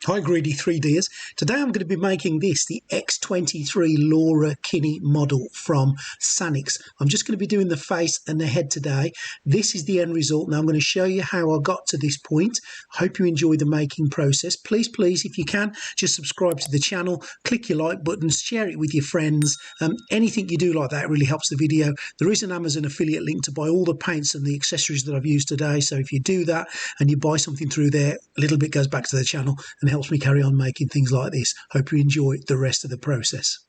Hi greedy 3Ders. Today I'm going to be making this, the X23 Laura Kinney model from Sanix. I'm just going to be doing the face and the head today. This is the end result. Now I'm going to show you how I got to this point. I hope you enjoy the making process. Please, if you can, just subscribe to the channel, click your like buttons, share it with your friends. Anything you do like that really helps the video. There is an Amazon affiliate link to buy all the paints and the accessories that I've used today. So if you do that and you buy something through there, a little bit goes back to the channel and helps me carry on making things like this. Hope you enjoy the rest of the process.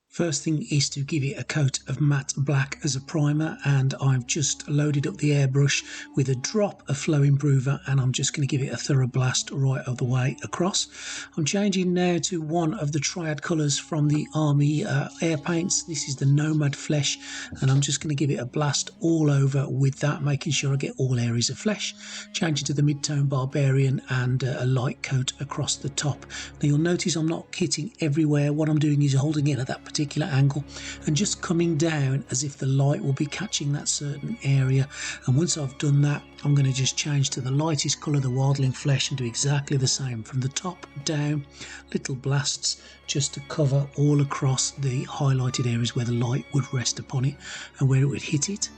First thing is to give it a coat of matte black as a primer, and I've just loaded up the airbrush with a drop of flow improver, and I'm just going to give it a thorough blast right of the way across. I'm changing now to one of the triad colours from the Army air paints. This is the Nomad Flesh, and I'm just going to give it a blast all over with that, making sure I get all areas of flesh. Changing to the mid-tone Barbarian and a light coat across the top. Now you'll notice I'm not hitting everywhere. What I'm doing is holding it at that particular angle and just coming down as if the light will be catching that certain area. And once I've done that, I'm going to just change to the lightest colour, the Wildling Flesh, and do exactly the same from the top down, little blasts just to cover all across the highlighted areas where the light would rest upon it and where it would hit it.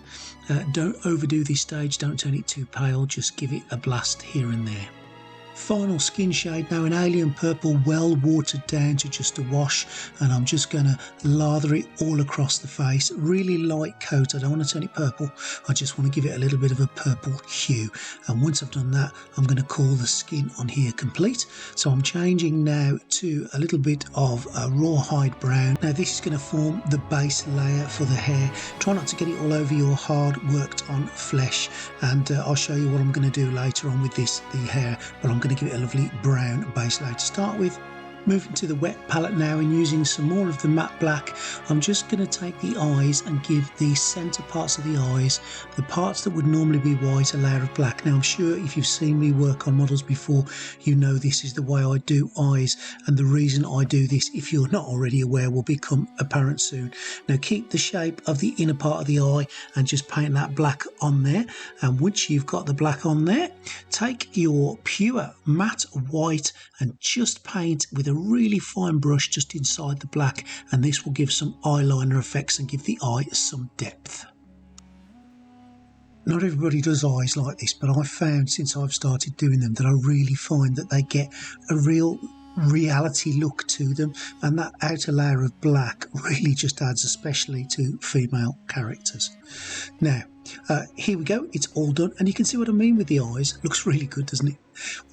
Don't overdo this stage, don't turn it too pale, just give it a blast here and there. Final skin shade now, an alien purple, well watered down to just a wash, and I'm just going to lather it all across the face. Really light coat, I don't want to turn it purple, I just want to give it a little bit of a purple hue. And once I've done that, I'm going to call the skin on here complete. So I'm changing now to a little bit of a rawhide brown. Now this is going to form the base layer for the hair. Try not to get it all over your hard worked on flesh, and I'll show you what I'm going to do later on with the hair, but I'm going to give it a lovely brown base layer to start with. Moving to the wet palette now and using some more of the matte black, I'm just going to take the eyes and give the centre parts of the eyes, the parts that would normally be white, a layer of black. Now I'm sure if you've seen me work on models before, you know this is the way I do eyes, and the reason I do this, if you're not already aware, will become apparent soon. Now keep the shape of the inner part of the eye and just paint that black on there, and once you've got the black on there, take your pure matte white and just paint with a really fine brush just inside the black, and this will give some eyeliner effects and give the eye some depth. Not everybody does eyes like this, but I've found since I've started doing them that I really find that they get a real reality look to them, and that outer layer of black really just adds, especially to female characters. Now here we go, it's all done, and you can see what I mean with the eyes. Looks really good, doesn't it?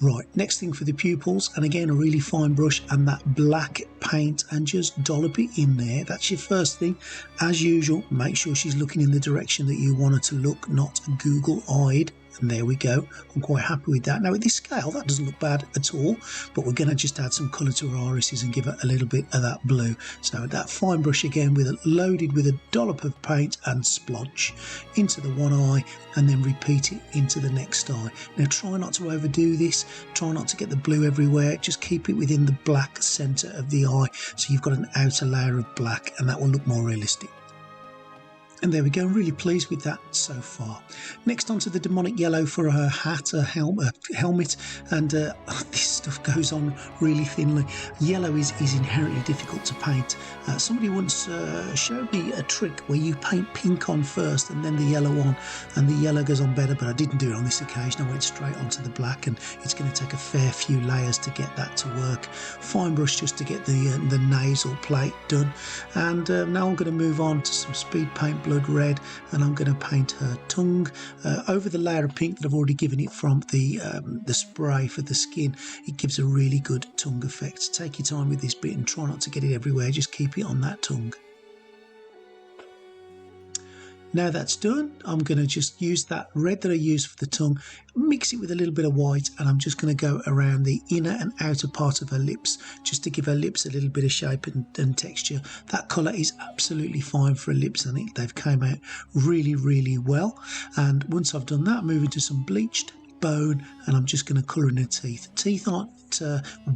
Right, next thing for the pupils, and again a really fine brush and that black paint, and just dollop it in there. That's your first thing. As usual, make sure she's looking in the direction that you want her to look, not Google-eyed. And there we go, I'm quite happy with that. Now at this scale that doesn't look bad at all, but we're going to just add some colour to her irises and give her a little bit of that blue. So that fine brush again, loaded with a dollop of paint and splodge into the one eye, and then repeat it into the next eye. Now try not to overdo this, try not to get the blue everywhere, just keep it within the black centre of the eye, so you've got an outer layer of black, and that will look more realistic. And there we go, I'm really pleased with that so far. Next onto the demonic yellow for her hat, her helmet, and this stuff goes on really thinly. Yellow is inherently difficult to paint. Somebody once showed me a trick where you paint pink on first and then the yellow on, and the yellow goes on better, but I didn't do it on this occasion. I went straight onto the black, and it's going to take a fair few layers to get that to work. Fine brush just to get the nasal plate done, and now I'm going to move on to some speed paint blood red, and I'm going to paint her tongue over the layer of pink that I've already given it from the spray for the skin. It gives a really good tongue effect. Take your time with this bit and try not to get it everywhere, just keep it on that tongue. Now that's done, I'm going to just use that red that I used for the tongue, mix it with a little bit of white, and I'm just going to go around the inner and outer part of her lips just to give her lips a little bit of shape and texture. That colour is absolutely fine for her lips. I think they've came out really, really well. And once I've done that, move into some bleached bone, and I'm just going to colour in her teeth. Teeth aren't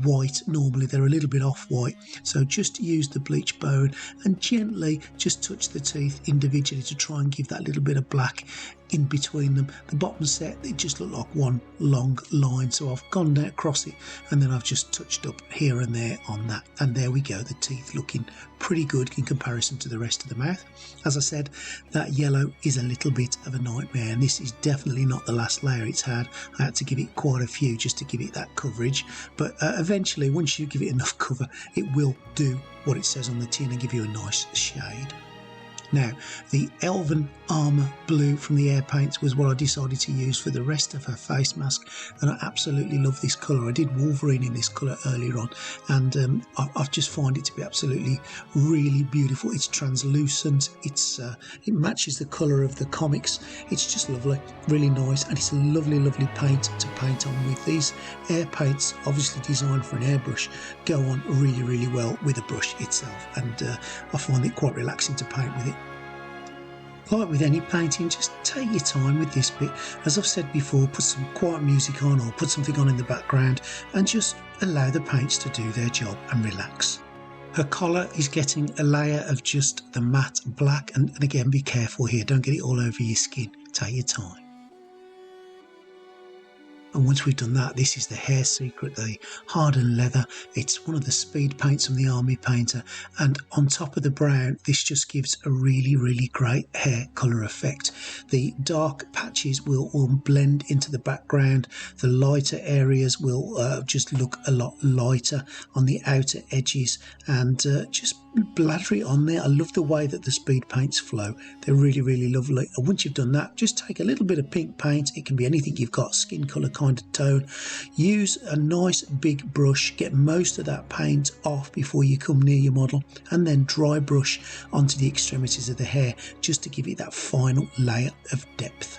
white normally, they're a little bit off white, so just use the bleach bone and gently just touch the teeth individually to try and give that little bit of black in between them. The bottom set, they just look like one long line, so I've gone down across it and then I've just touched up here and there on that, and there we go, the teeth looking pretty good in comparison to the rest of the mouth. As I said, that yellow is a little bit of a nightmare, and this is definitely not the last layer it's had. I had to give it quite a few just to give it that coverage, but eventually once you give it enough cover, it will do what it says on the tin and give you a nice shade. Now, the Elven Armour Blue from the Air Paints was what I decided to use for the rest of her face mask, and I absolutely love this colour. I did Wolverine in this colour earlier on, and I just find it to be absolutely really beautiful. It's translucent, it matches the colour of the comics. It's just lovely, really nice, and it's a lovely paint to paint on with. These air paints, obviously designed for an airbrush, go on really well with the brush itself, and I find it quite relaxing to paint with it. Like with any painting, just take your time with this bit. As I've said before, put some quiet music on or put something on in the background and just allow the paints to do their job and relax. Her collar is getting a layer of just the matte black, and again, be careful here, don't get it all over your skin, take your time. And once we've done that, this is the Hair Secret, the hardened leather. It's one of the speed paints from the Army Painter, and on top of the brown, this just gives a really great hair colour effect. The dark patches will all blend into the background. The lighter areas will just look a lot lighter on the outer edges, and just blather it on there. I love the way that the speed paints flow. They're really lovely. And once you've done that, just take a little bit of pink paint. It can be anything you've got, skin colour kind of tone. Use a nice big brush, get most of that paint off before you come near your model, and then dry brush onto the extremities of the hair just to give it that final layer of depth.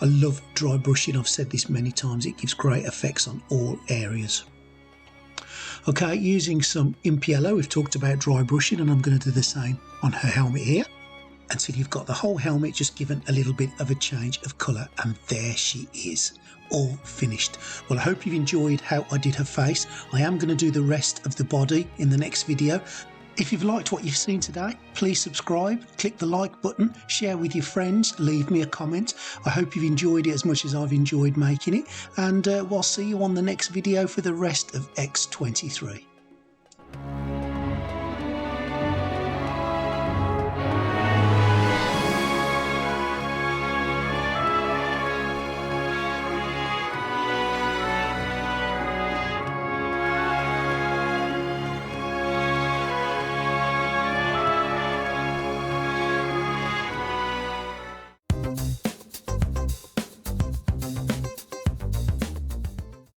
I love dry brushing. I've said this many times, it gives great effects on all areas. Okay, using some Imp Yellow, we've talked about dry brushing, and I'm going to do the same on her helmet here until you've got the whole helmet just given a little bit of a change of colour, and there she is, all finished. Well, I hope you've enjoyed how I did her face. I am going to do the rest of the body in the next video. If you've liked what you've seen today, please subscribe, click the like button, share with your friends, leave me a comment. I hope you've enjoyed it as much as I've enjoyed making it, and we'll see you on the next video for the rest of X23.